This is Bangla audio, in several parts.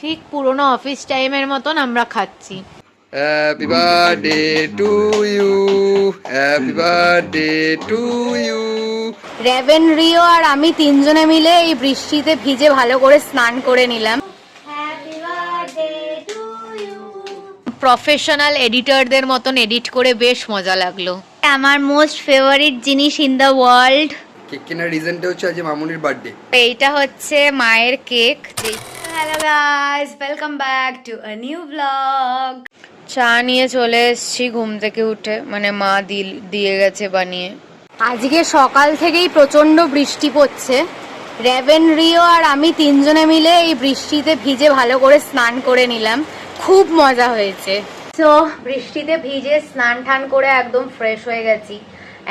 ঠিক পুরোনো অফিস টাইমের মতন আমরা খাচ্ছি। Happy birthday to you, happy birthday to you. Raven, Rio আর আমি তিনজনে মিলে এই বৃষ্টিতে ভিজে ভালো করে স্নান করে নিলাম। প্রফেশনাল এডিটরদের মতন এডিট করে বেশ মজা লাগলো। আমার মোস্ট ফেভারিট জিনিস ইন দ্য ওয়ার্ল্ড। কেক কেনার রিজনটা হচ্ছে আজ মামুনির বার্থডে। এইটা হচ্ছে মায়ের cake. Hello guys, welcome back to a new blog. চা নিয়ে চলে এসেছি ঘুম থেকে উঠে, মানে মা দিয়ে গেছে বানিয়ে। আজকে সকাল থেকেই প্রচন্ড বৃষ্টি পড়ছে। রেভেন, রিও আর আমি তিনজনে মিলে এই বৃষ্টিতে ভিজে ভালো করে স্নান করে নিলাম। খুব মজা হয়েছে। তো বৃষ্টিতে ভিজে স্নান টান করে একদম ফ্রেশ হয়ে গেছি।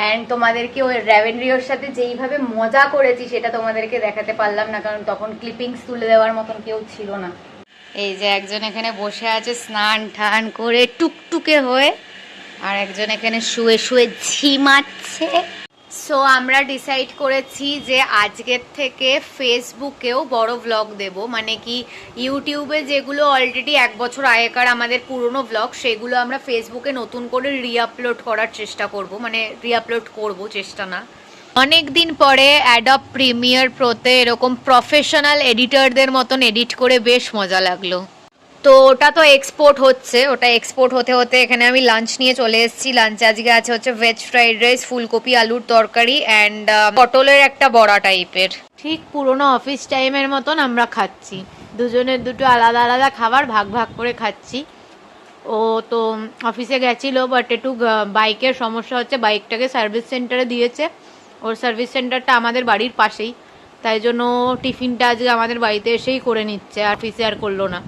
অ্যান্ড তোমাদেরকে ওই রেভেন, রিওর সাথে যেইভাবে মজা করেছি সেটা তোমাদেরকে দেখাতে পারলাম না, কারণ তখন ক্লিপিংস তুলে দেওয়ার মতন কেউ ছিল না। এই যে একজন এখানে বসে আছে স্নান টান করে টুকটুকে হয়ে, আর একজন এখানে শুয়ে শুয়ে ঝিমাচ্ছে। সো আমরা ডিসাইড করেছি যে আজকের থেকে ফেসবুকেও বড় ভ্লগ দেব, মানে কি ইউটিউবে যেগুলো অলরেডি 1 বছর আগেকার আমাদের পুরনো ভ্লগ, সেগুলো আমরা ফেসবুকে নতুন করে রিআপলোড করার চেষ্টা করব, মানে রিআপলোড করব, চেষ্টা না। অনেক দিন পরে অ্যাডব প্রিমিয়ার প্রোতে এরকম প্রফেশনাল এডিটরদের মতন এডিট করে বেশ মজা লাগলো। তো ওটা তো এক্সপোর্ট হচ্ছে, ওটা এক্সপোর্ট হতে হতে এখানে আমি লাঞ্চ নিয়ে চলে এসেছি। লাঞ্চে আজকে আছে হচ্ছে ভেজ ফ্রাইড রাইস, ফুলকপি আলুর তরকারি অ্যান্ড পটলের একটা বড়া টাইপের। ঠিক পুরোনো অফিস টাইমের মতন আমরা খাচ্ছি, দুজনের দুটো আলাদা আলাদা খাবার ভাগ ভাগ করে খাচ্ছি। ও তো অফিসে গেছিলো, বাট একটু বাইকের সমস্যা হচ্ছে, বাইকটাকে সার্ভিস সেন্টারে দিয়েছে। ওর সার্ভিস সেন্টারটা আমাদের বাড়ির পাশেই, তাই জন্য টিফিনটা আজকে আমাদের বাড়িতে এসেই করে নিচ্ছে, আর অফিসে আর করলো না।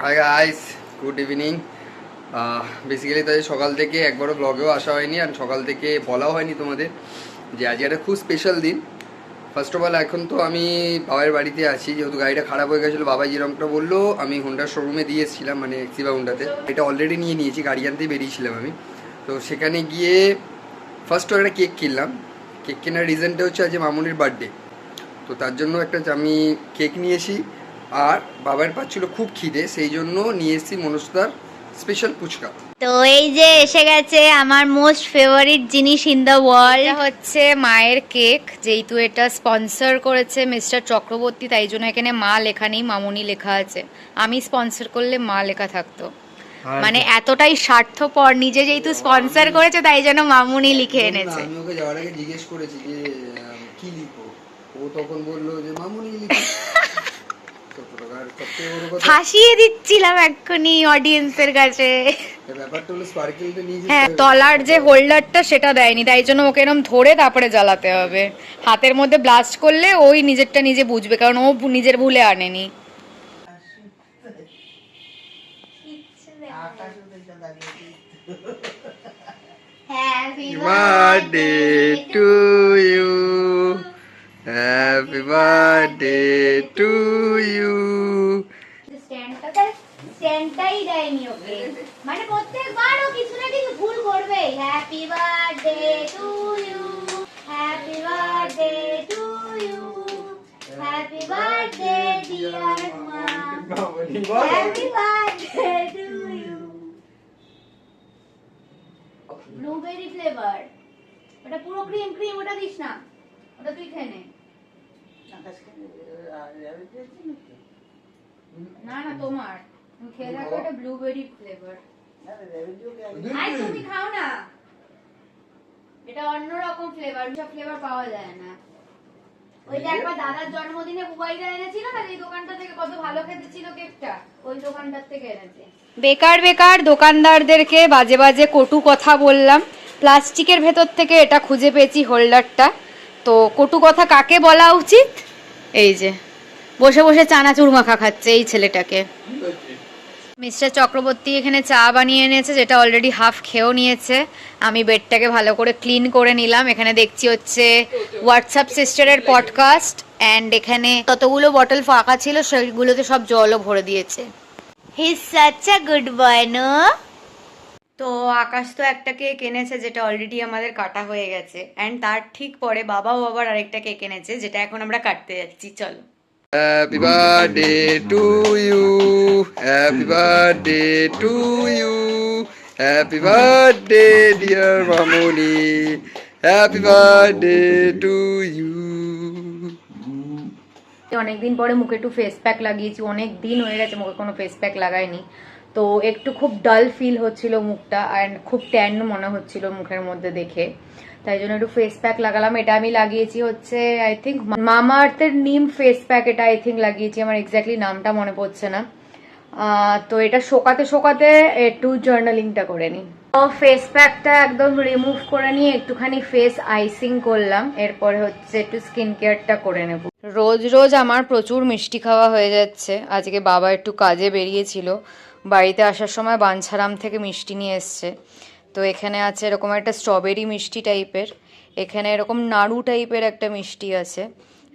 Hi guys, good evening. Basically তাই সকাল থেকে একবারও ব্লগেও আসা হয়নি, আর সকাল থেকে বলাও হয়নি তোমাদের যে আজকে একটা খুব স্পেশাল দিন। ফার্স্ট অফ অল এখন তো আমি বাবার বাড়িতে আছি, যেহেতু গাড়িটা খারাপ হয়ে গেছিলো। বাবা যেরকমটা বললো, আমি হোন্ডার শোরুমে দিয়ে এসেছিলাম, মানে এক্সিভা হোন্ডাতে। এটা অলরেডি নিয়ে নিয়েছি, গাড়ি আনতেই বেরিয়েছিলাম আমি। তো সেখানে গিয়ে ফার্স্ট একটা কেক কিনলাম। কেক কেনার রিজনটা হচ্ছে আজ মামুনির বার্থডে, তো তার জন্য একটা আমি কেক নিয়েছি। আর বাবার পাচ্ছিল খুব খিদে, সেই জন্য নিয়ে এসেছি মনস্তার স্পেশাল ফুচকা। তো এই যে এসে গেছে আমার মোস্ট ফেভারিট জিনিস ইন দ্য ওয়ার্ল্ড, হচ্ছে মায়ের কেক। যেহেতু এটা স্পন্সর করেছে মিস্টার চক্রবর্তী, তাই জন্য এখানে মা লেখা নেই, মামুনি লেখা আছে। আমি স্পন্সর করলে মা লেখা থাকতো, মানে এতটাই স্বার্থপর। নিজে যেহেতু স্পন্সর করেছে তাই জন্য মামুনি লিখে এনেছে। আমি ওকে যাওয়ার আগে জিজ্ঞেস করেছি যে কি লিখবো, ও তখন বললো যে মামুনি লিখো। ফাঁসিয়ে দিচ্ছিলাম এক্ষুনি অডিয়েন্সের কাছে। হ্যাঁ, তলার যে হোল্ডারটা সেটা দেয়নি, তাই জন্য ওকে এরকম ধরে তারপরে জ্বালাতে হবে। হাতের মধ্যে ব্লাস্ট করলে ওই নিজেরটা নিজে বুঝবে, কারণ ও নিজের ভুলে আনেনি। Happy birthday to you, happy birthday to you. স্ট্যান্ডটাই দেয়নি ওকে, মানে প্রত্যেকবার ও কিছু না কিছু ভুল করবে। Happy birthday to you, happy birthday to you, happy birthday dear মা, happy birthday to you. Blueberry flavour, ওটা পুরো ক্রিম ক্রিম, ওটা দিস না, ওটা তুই খেয়ে নে। না না তোমার, তুমি খেয়ে দেখো, এটা ব্লুবেরি ফ্লেভার। আই তুমি খাও না, এটা অন্যরকম ফ্লেভার, সব ফ্লেভার পাওয়া যায় না। ওই যে একবার দাদার জন্মদিনে বুবাইদা এনেছিল না, এই দোকানটা থেকে কত ভালো খেতে ছিল কেকটা, ওই দোকানটার থেকে এনেছে। বেকার বেকার দোকানদারদেরকে বাজে বাজে কটু কথা বললাম। প্লাস্টিকের ভেতর থেকে এটা খুঁজে পেয়েছি হোল্ডারটা, তো কটু কথা কাকে বলা উচিত? এই যে বসে বসে চানাচুর মাখা খাচ্ছে এই ছেলেটাকে। মিস্টার চক্রবর্তী এখানে চা বানিয়ে এনেছে, যেটা অলরেডি হাফ খেয়েও নিয়েছে। আমি বেডটাকে ভালো করে ক্লিন করে নিলাম। এখানে দেখছি হচ্ছে হোয়াটসঅ্যাপ সিস্টারের পডকাস্ট, অ্যান্ড এখানে কতগুলো বটল ফাঁকা ছিল সেগুলোতে সব জলও ভরে দিয়েছে। He is such a good boy, no? তো আকাশ তো একটা কেক এনেছে, যেটা অলরেডি আমাদের কাটা হয়ে গেছে, অ্যান্ড তার ঠিক পরে বাবাও আবার আরেকটা কেক এনেছে, যেটা এখন আমরা কাটতে যাচ্ছি। চলো। Happy birthday to you, happy birthday to you, happy birthday dear Mamuni, happy birthday to you. অনেকদিন পরে মুখে একটু ফেস প্যাক লাগিয়েছি, অনেক দিন হয়ে গেছে মুখে কোনো ফেস প্যাক লাগাইনি, তো একটু খুব ডাল ফিল হচ্ছিল মুখটা, অ্যান্ড খুব ট্যান মনে হচ্ছিল মুখের মধ্যে দেখে, তাই জন্য একটু ফেস প্যাক লাগালাম। এটা আমি লাগিয়েছি হচ্ছে আই থিঙ্ক মামা আর্থের নিম ফেস প্যাক, এটা আই থিঙ্ক লাগিয়েছি, আমার এক্স্যাক্টলি নামটা মনে পড়ছে না। তো এটা শোকাতে শোকাতে একটু জার্নালিংটা করে নিই। তো ফেস প্যাকটা একদম রিমুভ করে নিয়ে একটুখানি ফেস আইসিং করলাম, এরপরে হচ্ছে একটু স্কিন কেয়ারটা করে নেব। রোজ রোজ আমার প্রচুর মিষ্টি খাওয়া হয়ে যাচ্ছে। আজকে বাবা একটু কাজে বেরিয়েছিল, বাড়িতে আসার সময় বাঞ্ছারাম থেকে মিষ্টি নিয়ে এসছে। তো এখানে আছে এরকম একটা স্ট্রবেরি মিষ্টি টাইপের, এখানে এরকম নাড়ু টাইপের একটা মিষ্টি আছে,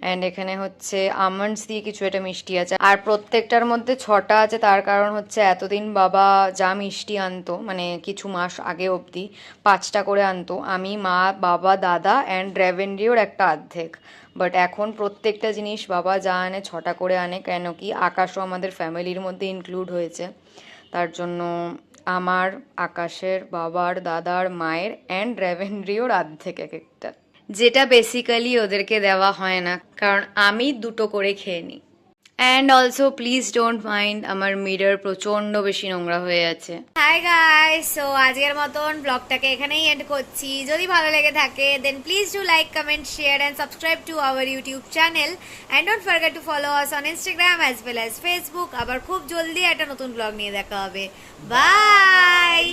অ্যান্ড এখানে হচ্ছে আমন্ডস দিয়ে কিছু একটা মিষ্টি আছে, আর প্রত্যেকটার মধ্যে 6টা আছে। তার কারণ হচ্ছে এতদিন বাবা যা মিষ্টি আনতো, মানে কিছু মাস আগে অবধি 5টা করে আনতো, আমি, মা, বাবা, দাদা অ্যান্ড রেভেন্ড্রিওর একটা অর্ধেক। বাট এখন প্রত্যেকটা জিনিস বাবা যা আনে 6টা করে আনে, কেন কি আকাশও আমাদের ফ্যামিলির মধ্যে ইনক্লুড হয়েছে, তার জন্য আমার, আকাশের, বাবার, দাদার, মায়ের অ্যান্ড রেভেন্ড্রিওর অর্ধেক এক একটা, যেটা বেসিক্যালি ওদেরকে দেওয়া হয় না, কারণ আমি 2টো করে খেয়ে নিই। And also please don't mind, আমার মিরর প্রচন্ড বেশি নোংরা হয়ে আছে। হাই গাইস, সো আজকের মতন ব্লগটাকে এখানেই এন্ড করছি। যদি ভালো লেগে থাকে then please do like, comment, share and subscribe to our YouTube channel, and don't forget to follow us on Instagram as well as Facebook. আবার খুব জলদি একটা নতুন ব্লগ নিয়ে দেখা হবে। বাই।